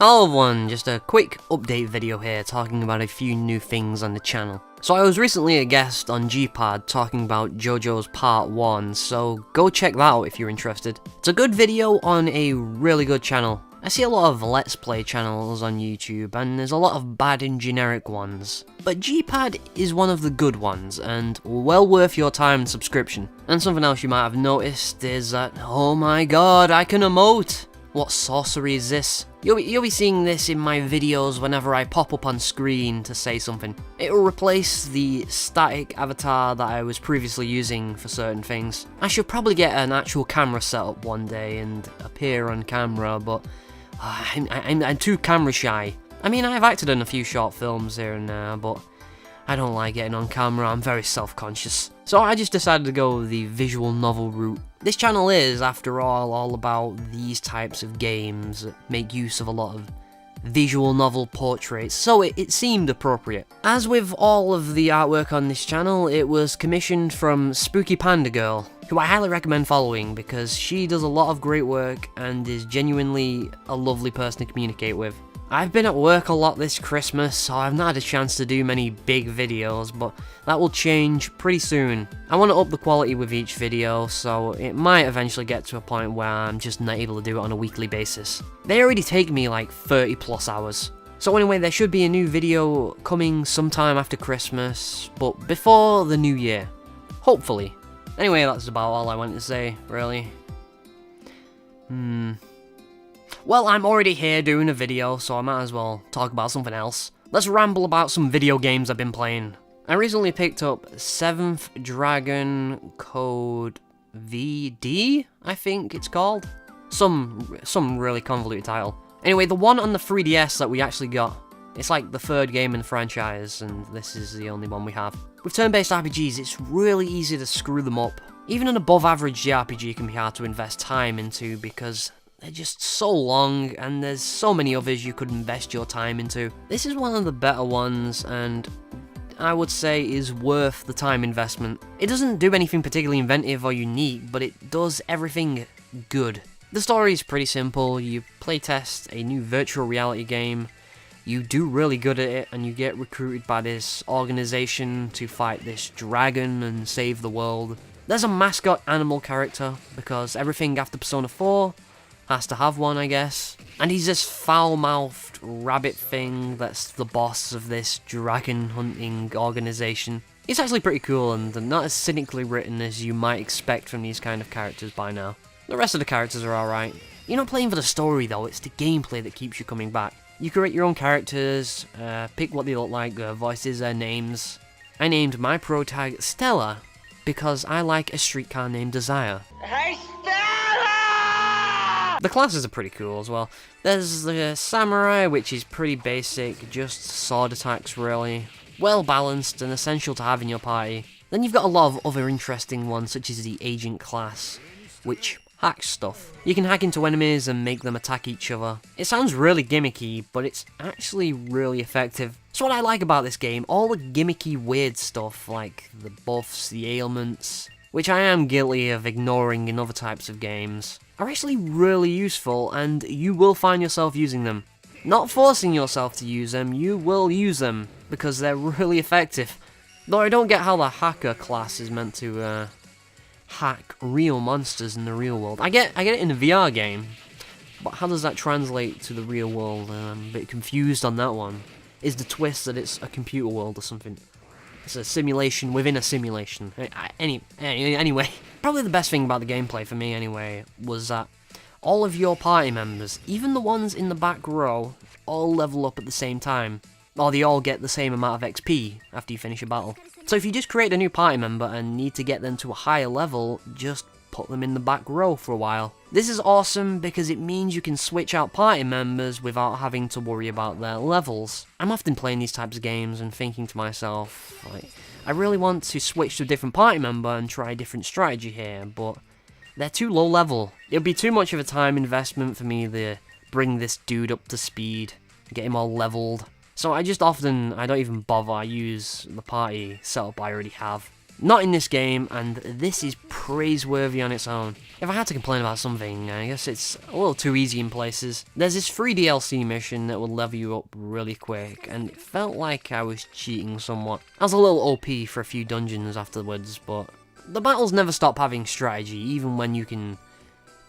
Hello everyone, just a quick update video here talking about a few new things on the channel. So I was recently a guest on Gpad talking about JoJo's Part 1, so go check that out if you're interested. It's a good video on a really good channel. I see a lot of Let's Play channels on YouTube, and there's a lot of bad and generic ones. But Gpad is one of the good ones, and well worth your time and subscription. And something else you might have noticed is that, oh my god, I can emote! What sorcery is this? You'll be seeing this in my videos whenever I pop up on screen to say something. It will replace the static avatar that I was previously using for certain things. I should probably get an actual camera set up one day and appear on camera, but I'm too camera shy. I mean, I've acted in a few short films here and there, but I don't like getting on camera, I'm very self-conscious. So I just decided to go the visual novel route. This channel is, after all about these types of games that make use of a lot of visual novel portraits, so it seemed appropriate. As with all of the artwork on this channel, it was commissioned from Spooky Panda Girl, who I highly recommend following because she does a lot of great work and is genuinely a lovely person to communicate with. I've been at work a lot this Christmas, so I've not had a chance to do many big videos, but that will change pretty soon. I want to up the quality with each video, so it might eventually get to a point where I'm just not able to do it on a weekly basis. They already take me like 30 plus hours. So anyway, there should be a new video coming sometime after Christmas, but before the new year. Hopefully. Anyway, that's about all I wanted to say, really. Well, I'm already here doing a video, so I might as well talk about something else. Let's ramble about some video games I've been playing. I recently picked up 7th Dragon Code VD, I think it's called. Some really convoluted title. Anyway, the one on the 3DS that we actually got. It's like the third game in the franchise, and this is the only one we have. With turn-based RPGs, it's really easy to screw them up. Even an above-average JRPG can be hard to invest time into because they're just so long, and there's so many others you could invest your time into. This is one of the better ones, and I would say is worth the time investment. It doesn't do anything particularly inventive or unique, but it does everything good. The story is pretty simple. You playtest a new virtual reality game, you do really good at it, and you get recruited by this organization to fight this dragon and save the world. There's a mascot animal character, because everything after Persona 4 has to have one, I guess. And he's this foul-mouthed rabbit thing that's the boss of this dragon-hunting organization. He's actually pretty cool and not as cynically written as you might expect from these kind of characters by now. The rest of the characters are alright. You're not playing for the story though, it's the gameplay that keeps you coming back. You create your own characters, pick what they look like, their voices, their names. I named my pro tag Stella because I like a streetcar named Desire. Hey, the classes are pretty cool as well. There's the samurai, which is pretty basic, just sword attacks really. Well balanced and essential to have in your party. Then you've got a lot of other interesting ones, such as the agent class, which hacks stuff. You can hack into enemies and make them attack each other. It sounds really gimmicky, but it's actually really effective. That's what I like about this game, all the gimmicky weird stuff, like the buffs, the ailments, which I am guilty of ignoring in other types of games, are actually really useful, and you will find yourself using them. Not forcing yourself to use them, you will use them, because they're really effective. Though I don't get how the hacker class is meant to hack real monsters in the real world. I get it in a VR game, but how does that translate to the real world? I'm a bit confused on that one. Is the twist that it's a computer world or something? It's a simulation within a simulation. Anyway, probably the best thing about the gameplay for me anyway was that all of your party members, even the ones in the back row, all level up at the same time. Or they all get the same amount of XP after you finish a battle. So if you just create a new party member and need to get them to a higher level, just put them in the back row for a while. This is awesome because it means you can switch out party members without having to worry about their levels. I'm often playing these types of games and thinking to myself, like, I really want to switch to a different party member and try a different strategy here, but they're too low level. It would be too much of a time investment for me to bring this dude up to speed, get him all leveled. So I don't even bother, I use the party setup I already have. Not in this game, and this is praiseworthy on its own. If I had to complain about something, I guess it's a little too easy in places. There's this free DLC mission that will level you up really quick, and it felt like I was cheating somewhat. I was a little OP for a few dungeons afterwards, but the battles never stop having strategy, even when you can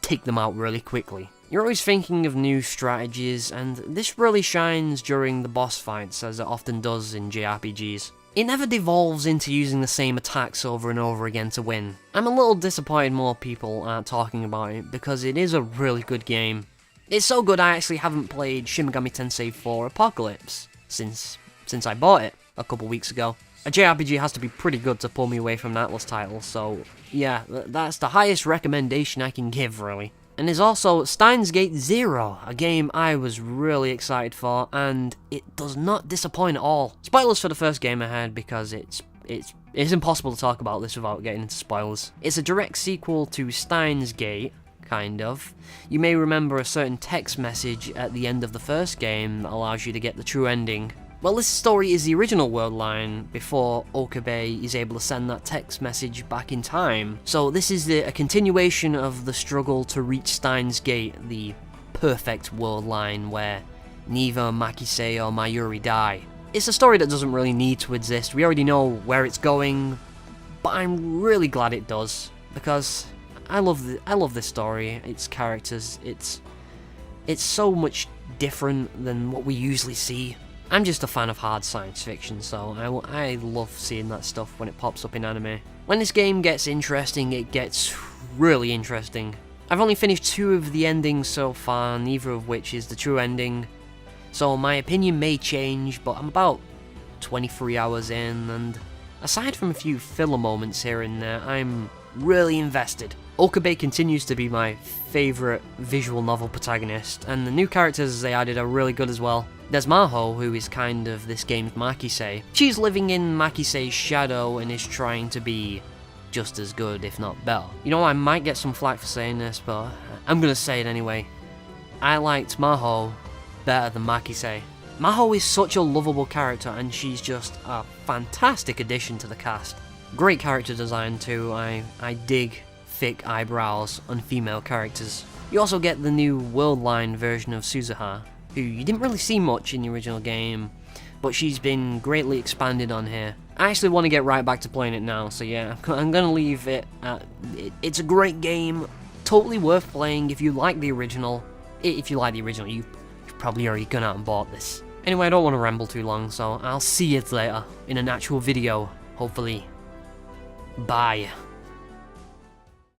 take them out really quickly. You're always thinking of new strategies, and this really shines during the boss fights, as it often does in JRPGs. It never devolves into using the same attacks over and over again to win. I'm a little disappointed more people aren't talking about it, because it is a really good game. It's so good I actually haven't played Shin Megami Tensei 4 Apocalypse since I bought it a couple weeks ago. A JRPG has to be pretty good to pull me away from an Atlas title, so yeah, that's the highest recommendation I can give, really. And there's also Steins Gate 0, a game I was really excited for, and it does not disappoint at all. Spoilers for the first game ahead, because it's impossible to talk about this without getting into spoilers. It's a direct sequel to Steins Gate, kind of. You may remember a certain text message at the end of the first game that allows you to get the true ending. Well, this story is the original world line before Okabe is able to send that text message back in time. So this is a continuation of the struggle to reach Steins Gate, the perfect world line where neither Makise or Mayuri die. It's a story that doesn't really need to exist. We already know where it's going, but I'm really glad it does, because I love this story, its characters, it's so much different than what we usually see. I'm just a fan of hard science fiction, so I love seeing that stuff when it pops up in anime. When this game gets interesting, it gets really interesting. I've only finished 2 of the endings so far, neither of which is the true ending, so my opinion may change, but I'm about 23 hours in, and aside from a few filler moments here and there, I'm really invested. Okabe continues to be my favourite visual novel protagonist, and the new characters they added are really good as well. There's Maho, who is kind of this game's Makise. She's living in Makise's shadow and is trying to be just as good, if not better. You know, I might get some flack for saying this, but I'm gonna say it anyway. I liked Maho better than Makise. Maho is such a lovable character, and she's just a fantastic addition to the cast. Great character design too. I dig thick eyebrows on female characters. You also get the new world-line version of Suzuha, who you didn't really see much in the original game, but she's been greatly expanded on here. I actually want to get right back to playing it now, so yeah, I'm gonna leave it at, it's a great game, totally worth playing if you like the original. If you like the original, you've probably already gone out and bought this. Anyway, I don't want to ramble too long, so I'll see you later in an actual video, hopefully. Bye.